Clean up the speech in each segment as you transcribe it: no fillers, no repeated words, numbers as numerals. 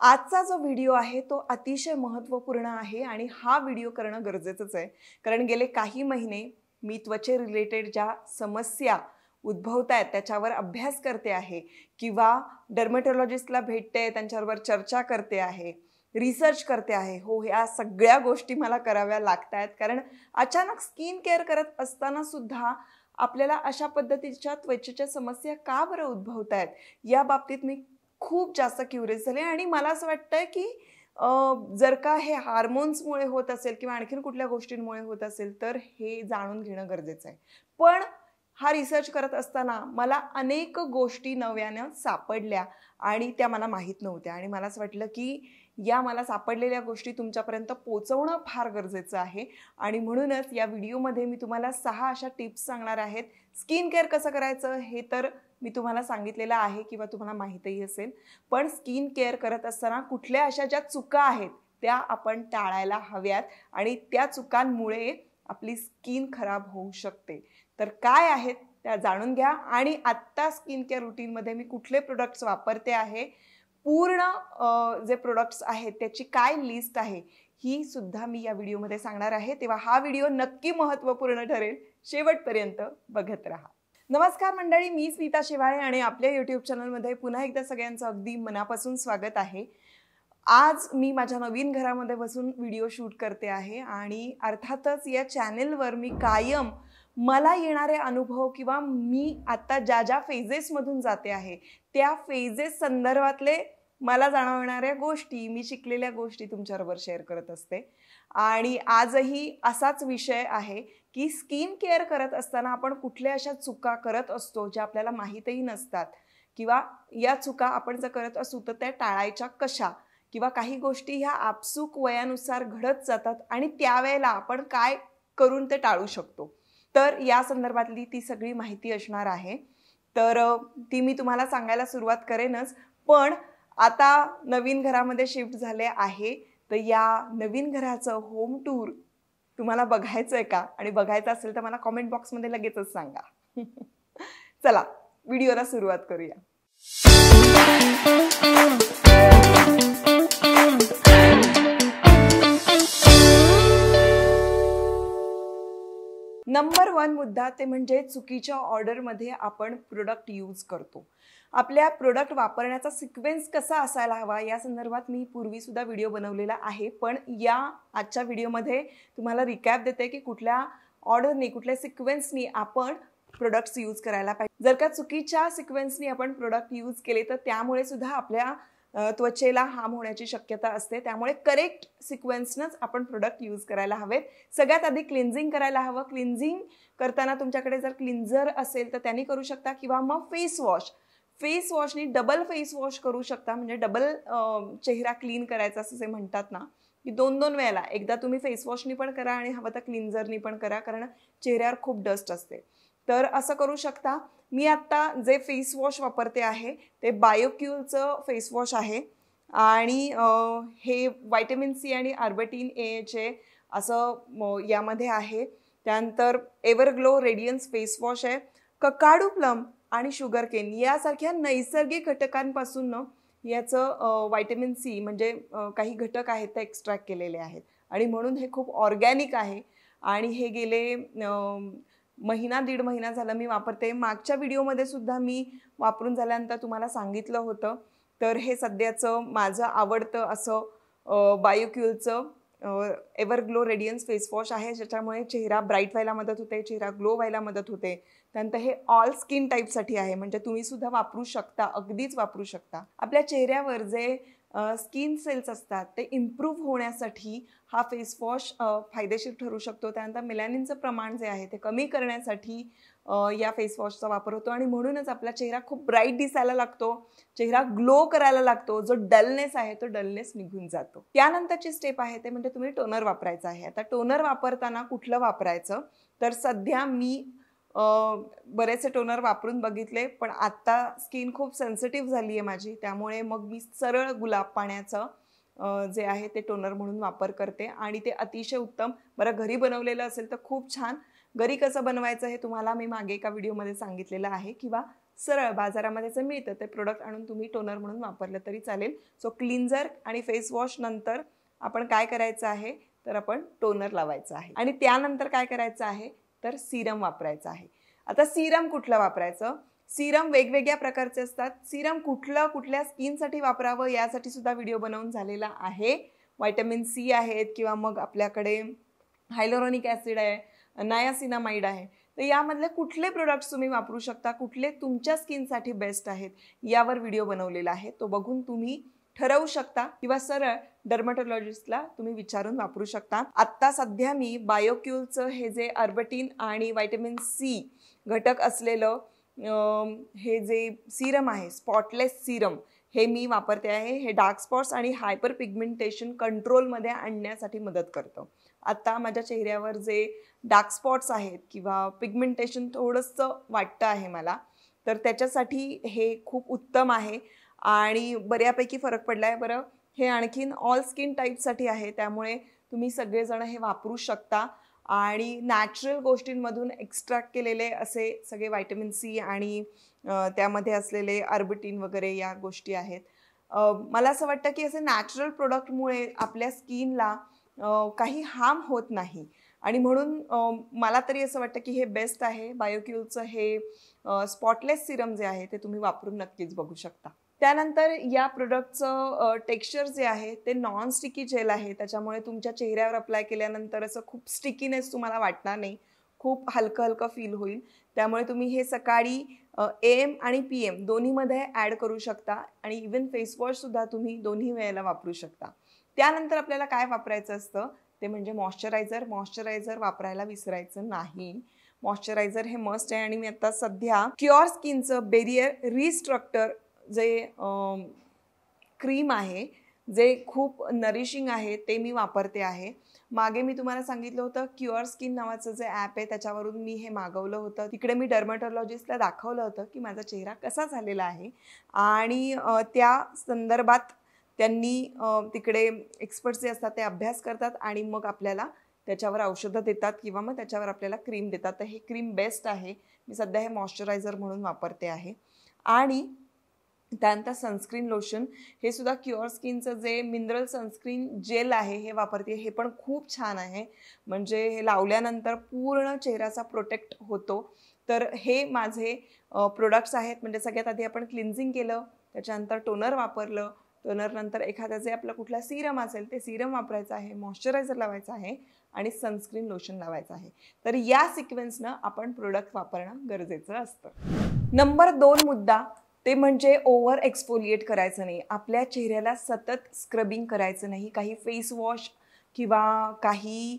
आजचा जो व्हिडिओ आहे तो अतिशय महत्त्वपूर्ण आहे आणि हा व्हिडिओ करणं गरजेचंच आहे. कारण गेले काही महिने मी त्वचे रिलेटेड ज्या समस्या उद्भवतायत त्याच्यावर अभ्यास करते आहे किंवा डर्मेटोलॉजिस्टला भेटते, त्यांच्याबरोबर चर्चा करते आहे, रिसर्च करते आहे. हो, ह्या सगळ्या गोष्टी मला कराव्या लागतायत कारण अचानक स्किन केअर करत असताना सुद्धा आपल्याला अशा पद्धतीच्या त्वचेच्या समस्या का बरं उद्भवतायत या बाबतीत मी खूप जास्त क्युरियस झाले आणि मला असं वाटतंय की जर का हे हार्मोन्समुळे होत असेल किंवा आणखीन कुठल्या गोष्टींमुळे होत असेल तर हे जाणून घेणं गरजेचं आहे. पण हा रिसर्च करत असताना मला अनेक गोष्टी नव्यानं सापडल्या आणि त्या मला माहीत नव्हत्या आणि मला असं वाटलं की या मला सापडलेल्या गोष्टी तुमच्यापर्यंत पोहोचवणं फार गरजेचं आहे आणि म्हणूनच या व्हिडिओमध्ये मी तुम्हाला 6 अशा टिप्स सांगणार आहेत. स्किन केअर कसं करायचं हे तर मी तुम्हाला सांगितलेलं आहे किंवा तुम्हाला माहीतही असेल, पण स्किन केअर करत असताना कुठल्या अशा ज्या चुका आहेत त्या आपण टाळायला हव्यात आणि त्या चुकांमुळे आपली स्किन खराब होऊ शकते. तर काय आहेत त्या जाणून घ्या आणि आत्ता स्किन केअर रुटीनमध्ये मी कुठले प्रोडक्ट्स वापरते आहे, पूर्ण जे प्रोडक्ट्स आहेत त्याची काय लिस्ट आहे ही सुद्धा मी या व्हिडिओमध्ये सांगणार आहे. तेव्हा हा व्हिडिओ नक्की महत्त्वपूर्ण ठरेल, शेवटपर्यंत बघत राहा. नमस्कार मंडळी, मी स्मिता शेवाळे आणि आपल्या यूट्यूब चॅनलमध्ये पुन्हा एकदा सगळ्यांचं अगदी मनापासून स्वागत आहे. आज मी माझ्या नवीन घरामध्ये बसून व्हिडिओ शूट करते आहे आणि अर्थातच या चॅनेलवर मी कायम मला येणारे अनुभव किंवा मी आता ज्या ज्या फेजेसमधून जाते आहे त्या फेजेस संदर्भातले मला जाणवणाऱ्या गोष्टी, मी शिकलेल्या गोष्टी तुमच्याबरोबर शेअर करत असते. आणि आजही असाच विषय आहे की स्किन केअर करत असताना आपण कुठल्या अशा चुका करत असतो ज्या आपल्याला माहीतही नसतात किंवा या चुका आपण जर करत असू तर त्या टाळायच्या कशा किंवा काही गोष्टी ह्या आपसूक वयानुसार घडत जातात आणि त्यावेळेला आपण काय करून ते टाळू शकतो. तर या संदर्भातली ती सगळी माहिती असणार आहे. तर ती मी तुम्हाला सांगायला सुरुवात करेनच, पण आता नवीन घरामध्ये शिफ्ट झाले आहे तर या नवीन घराचं होम टूर तुम्हाला बघायचं आहे का आणि बघायचं असेल तर मला कमेंट बॉक्समध्ये लगेचच सांगा. चला व्हिडिओला सुरुवात करूया. नंबर 1 मुद्दा ते म्हणजे चुकीच्या ऑर्डरमध्ये आपण प्रोडक्ट यूज करतो. आपल्या प्रोडक्ट वापरण्याचा सिक्वेन्स कसा असायला हवा या संदर्भात मी पूर्वीसुद्धा व्हिडिओ बनवलेला आहे, पण या आजच्या व्हिडिओमध्ये तुम्हाला रिकॅप देते की कुठल्या ऑर्डरनी, कुठल्या सिक्वेन्सनी आपण प्रोडक्ट्स यूज करायला पाहिजे. जर का चुकीच्या सिक्वेन्सनी आपण प्रोडक्ट यूज केले तर त्यामुळे सुद्धा आपल्या त्वचेला हार्म होण्याची शक्यता असते. त्यामुळे करेक्ट सिक्वेन्सनंच आपण प्रोडक्ट यूज करायला हवेत. सगळ्यात आधी क्लिन्झिंग करायला हवं. क्लिन्झिंग करताना तुमच्याकडे जर क्लिन्झर असेल तर त्यांनी करू शकता किंवा मग फेस वॉशनी डबल फेस वॉश करू शकता. म्हणजे डबल चेहरा क्लीन करायचा असं जे म्हणतात ना, की 2-2 वेळेला, एकदा तुम्ही फेस वॉशनी पण करा आणि हवं तर क्लिन्झरनी पण करा, कारण चेहऱ्यावर खूप डस्ट असते. तर असं करू शकता. मी आत्ता जे फेस वॉश वापरते आहे ते बायोक्यूलचं फेस वॉश आहे आणि हे व्हायटॅमिन सी आणि आर्बटिन एचे असं यामध्ये आहे. त्यानंतर एव्हरग्लो रेडियन्स फेस वॉश आहे. ककाडू प्लम आणि शुगर केन यासारख्या नैसर्गिक घटकांपासून याचं व्हायटॅमिन सी म्हणजे काही घटक आहेत ते एक्स्ट्रॅक्ट केलेले आहेत आणि म्हणून हे खूप ऑर्गॅनिक आहे आणि हे गेले 1.5 महिना झालं मी वापरते. मागच्या व्हिडिओमध्ये सुद्धा मी वापरून झाल्यानंतर तुम्हाला सांगितलं होतं. तर हे सध्याचं माझं आवडतं असं बायोक्यूलचं एव्हरग्लो रेडियन्स फेस वॉश आहे, ज्याच्यामुळे चेहरा ब्राईट व्हायला मदत होते, चेहरा ग्लो व्हायला मदत होते. त्यानंतर हे ऑल स्किन टाईपसाठी आहे, म्हणजे तुम्ही सुद्धा वापरू शकता, अगदीच वापरू शकता. आपल्या चेहऱ्यावर जे स्किन सेल्स असतात ते इम्प्रूव्ह होण्यासाठी हा फेस वॉश फायदेशीर ठरू शकतो. त्यानंतर मेलॅनिनचं प्रमाण जे आहे ते कमी करण्यासाठी या फेस वॉशचा वापर होतो आणि म्हणूनच आपला चेहरा खूप ब्राईट दिसायला लागतो, चेहरा ग्लो करायला लागतो, जो डलनेस आहे तो डलनेस निघून जातो. त्यानंतरची स्टेप आहे ते म्हणजे तुम्ही टोनर वापरायचं आहे. आता टोनर वापरताना कुठलं वापरायचं, तर सध्या मी बरेचसे टोनर वापरून बघितले, पण आत्ता स्किन खूप सेन्सिटिव्ह झाली आहे माझी, त्यामुळे मग मी सरळ गुलाब पाण्याचं जे आहे ते टोनर म्हणून वापर करते आणि ते अतिशय उत्तम. बरं, घरी बनवलेलं असेल तर खूप छान. घरी कसं बनवायचं हे तुम्हाला मी मागे एका व्हिडिओमध्ये सांगितलेलं आहे किंवा सरळ बाजारामध्ये जे मिळतं ते प्रोडक्ट आणून तुम्ही टोनर म्हणून वापरलं तरी चालेल. सो क्लिन्झर आणि फेस वॉश नंतर आपण काय करायचं आहे तर आपण टोनर लावायचं आहे आणि त्यानंतर काय करायचं आहे तर सीरम वापरायचं आहे. आता सीरम कुठलं वापरायचं? सीरम वेगवेगळ्या प्रकारचे असतात. सीरम कुठल्या स्किनसाठी वापरावं यासाठी सुद्धा व्हिडिओ बनवून झालेला आहे. व्हिटॅमिन सी आहेत किंवा मग आपल्याकडे हायलोरॉनिक ॲसिड आहे, नायासिनामाइड आहे. तर यामधले कुठले प्रोडक्ट्स तुम्ही वापरू शकता, कुठले तुमच्या स्किनसाठी बेस्ट आहेत यावर व्हिडिओ बनवलेला आहे. तो बघून तुम्ही ठरवू शकता किंवा सरळ डर्मॅटोलॉजिस्टला तुम्ही विचारून वापरू शकता. आत्ता सध्या मी बायोक्यूलचं हे जे अर्बटिन आणि व्हिटॅमिन सी घटक असलेलं हे जे सीरम आहे स्पॉटलेस सीरम हे मी वापरते आहे. हे डार्क स्पॉट्स आणि हायपर पिगमेंटेशन कंट्रोलमध्ये आणण्यासाठी मदत करतं. आता माझ्या चेहऱ्यावर जे डार्क स्पॉट्स आहेत किंवा पिगमेंटेशन थोडंसं वाटतं आहे मला, तर त्याच्यासाठी हे खूप उत्तम आहे आणि बऱ्यापैकी फरक पडला आहे. बरं, हे आणखीन ऑल स्किन टाईपसाठी आहे, त्यामुळे तुम्ही सगळेजण हे वापरू शकता आणि नॅचरल गोष्टींमधून एक्स्ट्रॅक्ट केलेले असे सगळे व्हिटॅमिन सी आणि त्यामध्ये असलेले अर्बिटिन वगैरे या गोष्टी आहेत. मला असं वाटतं की असे नॅचरल प्रोडक्टमुळे आपल्या स्किनला काही हार्म होत नाही आणि म्हणून मला तरी असं वाटतं की हे बेस्ट आहे. बायोक्यूलचं हे स्पॉटलेस सिरम जे आहे ते तुम्ही वापरून नक्कीच बघू शकता. त्यानंतर या प्रोडक्टचं टेक्स्चर जे आहे ते नॉन स्टिकी जेल आहे, त्याच्यामुळे तुमच्या चेहऱ्यावर अप्लाय केल्यानंतर असं खूप स्टिकीनेस तुम्हाला वाटणार नाही, खूप हलकं हलकं फील होईल. त्यामुळे तुम्ही हे सकाळी AM आणि PM दोन्हीमध्ये ॲड करू शकता आणि इवन फेस वॉशसुद्धा तुम्ही दोन्ही वेळेला वापरू शकता. त्यानंतर आपल्याला काय वापरायचं असतं ते म्हणजे मॉइश्चरायझर. मॉइश्चरायझर वापरायला विसरायचं नाही. मॉइश्चरायझर हे मस्ट आहे आणि मी आता सध्या क्युअर स्किनचं बेरियर रिस्ट्रक्टर जे क्रीम आहे जे खूप नरिशिंग आहे ते मी वापरते आहे. मागे मी तुम्हाला सांगितलं होतं क्युअर स्किन नावाचं जे ॲप आहे त्याच्यावरून मी हे मागवलं होतं. तिकडे मी डर्मॅटोलॉजिस्टला दाखवलं होतं की माझा चेहरा कसा झालेला आहे आणि त्या संदर्भात त्यांनी तिकडे एक्सपर्ट्स जे असतात ते अभ्यास करतात आणि मग आपल्याला त्याच्यावर औषधं देतात किंवा मग त्याच्यावर आपल्याला क्रीम देतात. तर हे क्रीम बेस्ट आहे. मी सध्या हे मॉइश्चरायझर म्हणून वापरते आहे. आणि त्यानंतर सनस्क्रीन लोशन हे सुद्धा क्युअर स्किनचं जे मिनरल सनस्क्रीन जेल आहे हे वापरते. हे पण खूप छान आहे, म्हणजे हे लावल्यानंतर पूर्ण चेहऱ्याचा प्रोटेक्ट होतो. तर हे माझे प्रोडक्ट्स आहेत. म्हणजे सगळ्यात आधी आपण क्लिन्झिंग केलं, त्याच्यानंतर टोनर वापरलं, टोनर नंतर एखादा जे आपला कुठला सीरम असेल ते सीरम वापरायचं आहे, मॉइश्चरायझर लावायचं आहे आणि सनस्क्रीन लोशन लावायचं आहे. तर या सिक्वेन्सनं आपण प्रोडक्ट वापरणं गरजेचं असतं. नंबर 2 मुद्दा ते म्हणजे ओव्हर एक्सफोलिएट करायचं नाही. आपल्या चेहऱ्याला सतत स्क्रबिंग करायचं नाही. काही फेस वॉश किंवा काही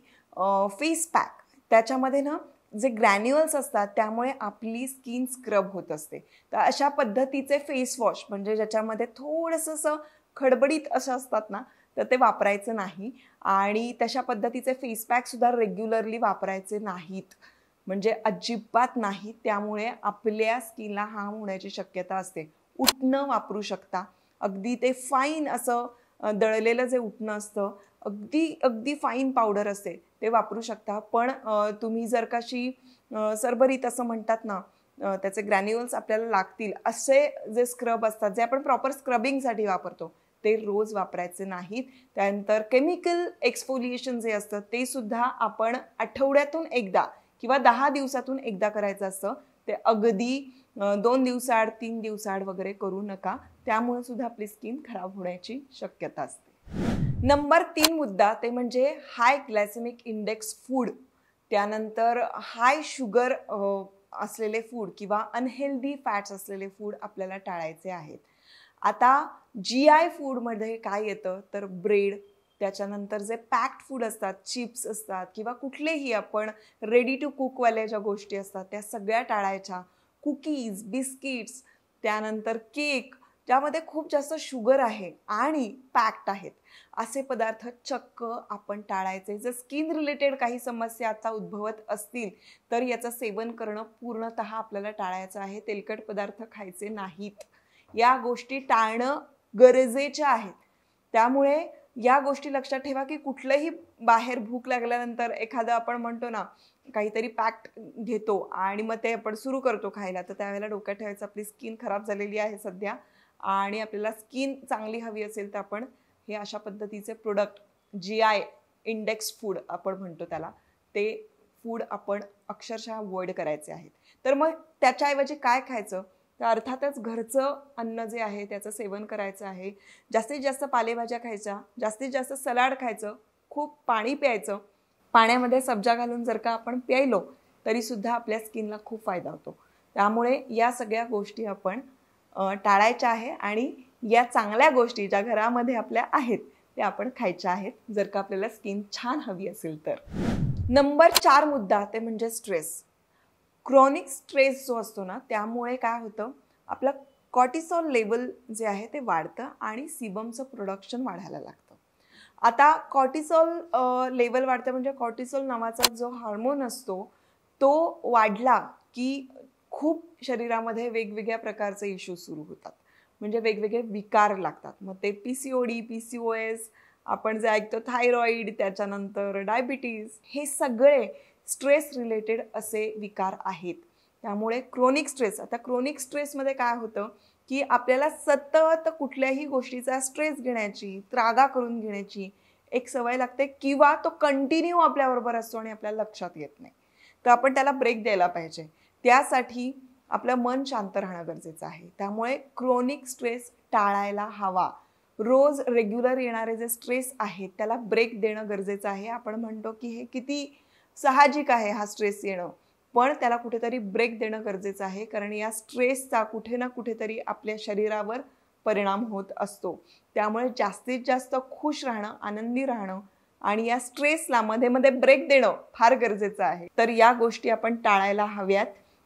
फेस पॅक त्याच्यामध्ये ना जे ग्रॅन्युअल्स असतात त्यामुळे आपली स्किन स्क्रब होत असते. तर अशा पद्धतीचे फेस वॉश म्हणजे ज्याच्यामध्ये थोडंसं असं खडबडीत असं असतात ना तर ते वापरायचं नाही आणि तशा पद्धतीचे फेस पॅकसुद्धा रेग्युलरली वापरायचे नाहीत, म्हणजे अजिबात नाही. त्यामुळे आपल्या स्किनला हार्म होण्याची शक्यता असते. उटणं वापरू शकता. अगदी ते फाईन असं दळलेलं जे उटणं असतं, अगदी फाईन पावडर असते ते वापरू शकता. पण तुम्ही जर कशी सरभरीत असं म्हणतात ना त्याचे ग्रॅन्युअल्स आपल्याला लागतील असे जे स्क्रब असतात जे आपण प्रॉपर स्क्रबिंगसाठी वापरतो ते रोज वापरायचे नाहीत. त्यानंतर केमिकल एक्सफोलिएशन जे असतं ते सुद्धा आपण आठवड्यातून एकदा किंवा 10 दिवसातून एकदा करायचं असतं. ते अगदी 2 दिवसाआड 3 दिवसाआड वगैरे करू नका, त्यामुळे सुद्धा आपली स्किन खराब होण्याची शक्यता असते. नंबर 3 मुद्दा ते म्हणजे हाय ग्लायसेमिक इंडेक्स फूड, त्यानंतर हाय शुगर असलेले फूड किंवा अनहेल्दी फॅट्स असलेले फूड आपल्याला टाळायचे आहेत. आता GI फूडमध्ये काय येतं तर ब्रेड, त्याच्यानंतर जे पॅक्ड फूड असतात, चिप्स असतात किंवा कुठलेही आपण रेडी टू कुकवाल्या ज्या गोष्टी असतात त्या सगळ्या टाळायच्या. कुकीज, बिस्किट्स, त्यानंतर केक ज्यामध्ये खूप जास्त शुगर आहे आणि पॅक्ड आहेत असे पदार्थ चक्क आपण टाळायचे. जर स्किन रिलेटेड काही समस्या आता उद्भवत असतील तर याचं सेवन करणं पूर्णतः आपल्याला टाळायचं आहे. तेलकट पदार्थ खायचे नाहीत. या गोष्टी टाळणं गरजेच्या आहेत. त्यामुळे या गोष्टी लक्षात ठेवा की कुठलंही बाहेर भूक लागल्यानंतर एखादं आपण म्हणतो ना काहीतरी पॅक्ड घेतो आणि मग ते आपण सुरू करतो खायला, तर त्यावेळेला डोक्यात ठेवायचं आपली स्किन खराब झालेली आहे सध्या आणि आपल्याला स्किन चांगली हवी असेल तर आपण हे अशा पद्धतीचे प्रोडक्ट GI इंडेक्स फूड आपण म्हणतो त्याला, ते फूड आपण अक्षरशः अवॉइड करायचे आहेत. तर मग त्याच्याऐवजी काय खायचं, तर अर्थातच घरचं अन्न जे आहे त्याचं सेवन करायचं आहे. जास्तीत जास्त पालेभाज्या खायच्या, जास्तीत जास्त सलाड खायचं, खूप पाणी प्यायचं. पाण्यामध्ये सब्जा घालून जर का आपण प्यायलो तरीसुद्धा आपल्या स्किनला खूप फायदा होतो. त्यामुळे या सगळ्या गोष्टी आपण टाळायच्या आहे आणि या चांगल्या गोष्टी ज्या घरामध्ये आपल्या आहेत त्या आपण खायच्या आहेत, जर का आपल्याला स्किन छान हवी असेल तर. नंबर 4 मुद्दा ते म्हणजे स्ट्रेस. क्रॉनिक स्ट्रेस जो असतो ना, त्यामुळे काय होतं, आपलं कॉर्टिसॉल लेवल जे आहे ते वाढतं आणि सीबमचं प्रोडक्शन वाढायला लागतं. आता कॉर्टिसॉल लेवल वाढतं म्हणजे कॉर्टिसॉल नावाचा जो हार्मोन असतो तो वाढला की खूप शरीरामध्ये वेगवेगळ्या प्रकारचे इश्यू सुरू होतात, म्हणजे वेगवेगळे विकार लागतात. मग ते PCOD, PCOS, आपण जे ऐकतो थायरॉईड, त्याच्यानंतर डायबिटीज, हे सगळे स्ट्रेस रिलेटेड असे विकार आहेत. त्यामुळे क्रोनिक स्ट्रेस, आता क्रोनिक स्ट्रेसमध्ये काय होतं की आपल्याला सतत कुठल्याही गोष्टीचा स्ट्रेस घेण्याची, त्रागा करून घेण्याची एक सवय लागते किंवा तो कंटिन्यू आपल्याबरोबर असतो आणि आपल्याला लक्षात येत नाही. तर आपण त्याला ब्रेक द्यायला पाहिजे. त्यासाठी आपलं मन शांत राहणं गरजेचं आहे. त्यामुळे क्रोनिक स्ट्रेस टाळायला हवा. रोज रेग्युलर येणारे जे स्ट्रेस आहेत त्याला ब्रेक देणं गरजेचं आहे. आपण म्हणतो की हे किती साहजिक आहे हा स्ट्रेस येणं, पण त्याला कुठेतरी ब्रेक देणं गरजेचं आहे, कारण या स्ट्रेसचा कुठे ना कुठेतरी आपल्या शरीरावर परिणाम होत असतो. त्यामुळे जास्तीत जास्त खुश राहणं, आनंदी राहणं आणि या स्ट्रेसला मध्ये मध्ये ब्रेक देणं फार गरजेचं आहे. तर या गोष्टी आपण टाळायला हव्यात.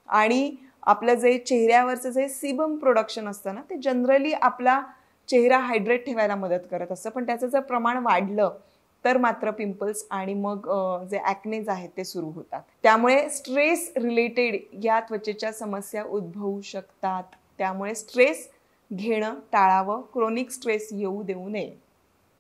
आणि आपलं जे चेहऱ्यावरचं जे सीबम प्रोडक्शन असतं ना, ते जनरली आपला चेहरा हायड्रेट ठेवायला मदत करत असतं, पण त्याचं जर प्रमाण वाढलं तर मात्र पिंपल्स आणि मग जे ॲक्नेज आहेत ते सुरू होतात. त्यामुळे स्ट्रेस रिलेटेड या त्वचेच्या समस्या उद्भवू शकतात. त्यामुळे स्ट्रेस घेणं टाळावं, क्रोनिक स्ट्रेस येऊ देऊ नये.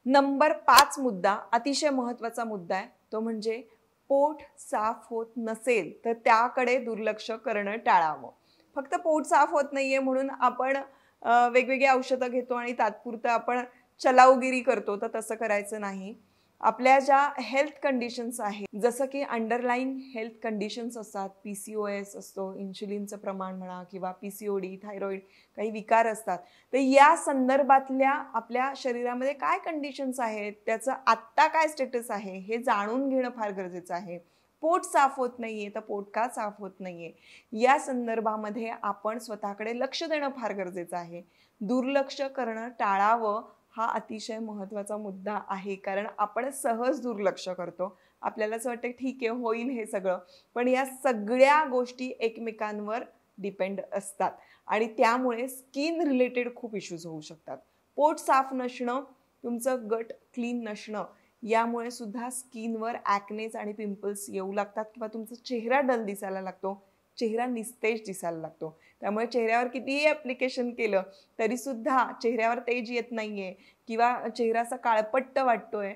नंबर 5 मुद्दा अतिशय महत्त्वाचा मुद्दा आहे, तो म्हणजे पोट साफ होत नसेल तर त्याकडे दुर्लक्ष करणं टाळावं. फक्त पोट साफ होत नाहीये म्हणून आपण वेगवेगळी औषधं घेतो आणि तात्पुरतं आपण चलावगिरी करतो, तर तसं करायचं नाही. आपल्या ज्या हेल्थ कंडिशन्स आहेत, जसं की अंडरलाईन हेल्थ कंडिशन्स असतात, PCOS असतो, इन्शुलिनचं प्रमाण म्हणा, किंवा PCOD, थायरॉईड, काही विकार असतात, तर या संदर्भातल्या आपल्या शरीरामध्ये काय कंडिशन्स आहेत, त्याचं आत्ता काय स्टेटस आहे हे जाणून घेणं फार गरजेचं आहे. पोट साफ होत नाहीये तर पोट का साफ होत नाहीये या संदर्भामध्ये आपण स्वतःकडे लक्ष देणं फार गरजेचं आहे. दुर्लक्ष करणं टाळावं हा अतिशय महत्त्वाचा मुद्दा आहे, कारण आपण सहज दुर्लक्ष करतो. आपल्याला असं वाटतं ठीक आहे, होईल हे सगळं, पण या सगळ्या गोष्टी एकमेकांवर डिपेंड असतात आणि त्यामुळे स्किन रिलेटेड खूप इश्यूज होऊ शकतात. पोट साफ नसणं, तुमचं गट क्लीन नसणं, यामुळे सुद्धा स्किनवर ॲक्नेज आणि पिंपल्स येऊ लागतात किंवा तुमचा चेहरा डल दिसायला लागतो, चेहरा निस्तेज दिसायला लागतो. त्यामुळे चेहऱ्यावर कितीही ॲप्लिकेशन केलं तरीसुद्धा चेहऱ्यावर तेज येत नाहीये किंवा चेहरा असा काळपट्ट वाटतोय,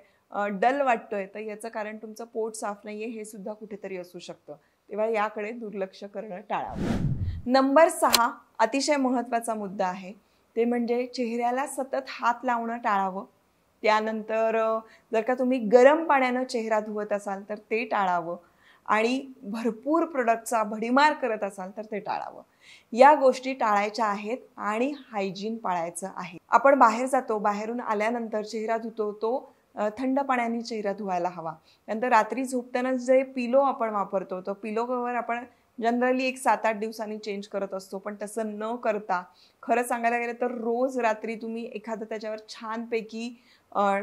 डल वाटतोय, तर याचं कारण तुमचं पोट साफ नाहीये हे सुद्धा कुठेतरी असू शकतं. तेव्हा याकडे दुर्लक्ष करणं टाळावं. नंबर 6 अतिशय महत्त्वाचा मुद्दा आहे, ते म्हणजे चेहऱ्याला सतत हात लावणं टाळावं. त्यानंतर जर का तुम्ही गरम पाण्यानं चेहरा धुवत असाल तर ते टाळावं आणि भरपूर प्रोडक्टचा भडीमार करत असाल तर ते टाळावं. या गोष्टी टाळायच्या आहेत आणि हायजीन पाळायचं आहे. आपण बाहेर जातो, बाहेरून आल्यानंतर चेहरा धुतो, तो थंड पाण्याने चेहरा धुवायला हवा. नंतर रात्री झोपताना जे पिलो आपण वापरतो, तो पिलो कवर आपण जनरली एक 7-8 दिवसांनी चेंज करत असतो, पण तसं न करता खरं सांगायला गेलं तर रोज रात्री तुम्ही एखादं त्याच्यावर छानपैकी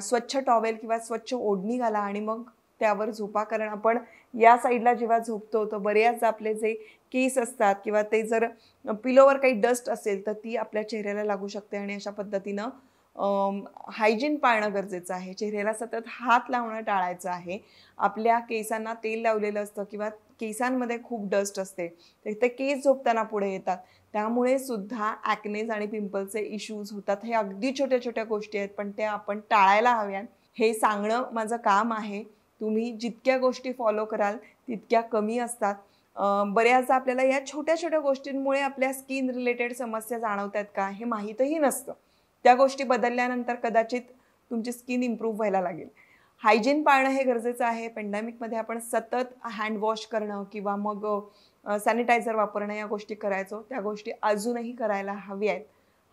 स्वच्छ टॉवेल किंवा स्वच्छ ओढणी घाला आणि मग त्यावर झोपा. कारण आपण या साईडला जेव्हा झोपतो तर बरेच आपले जे केस असतात किंवा ते जर पिलोवर काही डस्ट असेल तर ती आपल्या चेहऱ्याला लागू शकते आणि अशा पद्धतीनं हायजीन पाळणं गरजेचं आहे. चेहऱ्याला सतत हात लावणं टाळायचं आहे. आपल्या केसांना तेल लावलेलं असतं किंवा केसांमध्ये खूप डस्ट असते, तर ते केस झोपताना पुढे येतात, त्यामुळे सुद्धा ॲक्नेज आणि पिंपलचे इश्यूज होतात. हे अगदी छोट्या छोट्या गोष्टी आहेत, पण त्या आपण टाळायला हव्यात. हे सांगणं माझं काम आहे. तुम्ही जितक्या गोष्टी फॉलो कराल तितक्या कमी असतात. बऱ्याचदा आपल्याला या छोट्या छोट्या गोष्टींमुळे आपल्या स्किन रिलेटेड समस्या जाणवतात का हे माहीतही नसतं. त्या गोष्टी बदलल्यानंतर कदाचित तुमची स्किन इम्प्रूव्ह व्हायला लागेल. हायजीन पाळणं हे गरजेचं आहे. पेंडेमिकमध्ये आपण सतत हँड वॉश करणं किंवा मग सॅनिटायझर वापरणं या गोष्टी करायचो, त्या गोष्टी अजूनही करायला हव्या आहेत.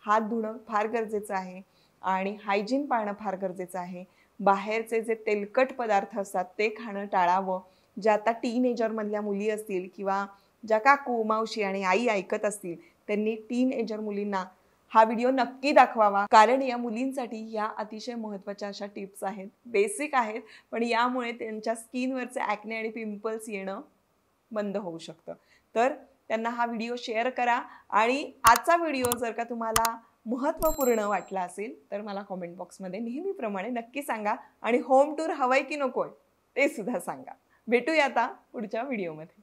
हात धुणं फार गरजेचं आहे आणि हायजीन पाळणं फार गरजेचं आहे. बाहेरचे जे तेलकट पदार्थ असतात ते खाणं टाळावं. ज्या आता टीनएजरमधल्या मुली असतील किंवा ज्या काकू मावशी आणि आई ऐकत असतील त्यांनी टीनएजर मुलींना हा व्हिडिओ नक्की दाखवावा, कारण या मुलींसाठी या अतिशय महत्त्वाच्या अशा टिप्स आहेत. बेसिक आहेत, पण यामुळे त्यांच्या स्किनवरचे ॲक्ने आणि पिंपल्स येणं बंद होऊ शकतं. तर त्यांना हा व्हिडिओ शेअर करा आणि आजचा व्हिडिओ जर का तुम्हाला महत्त्वपूर्ण वाटला असेल तर मला कमेंट बॉक्समध्ये नेहमीप्रमाणे नक्की सांगा आणि होम टूर हवंय की नकोय ते सुद्धा सांगा. भेटूया आता पुढच्या व्हिडिओमध्ये.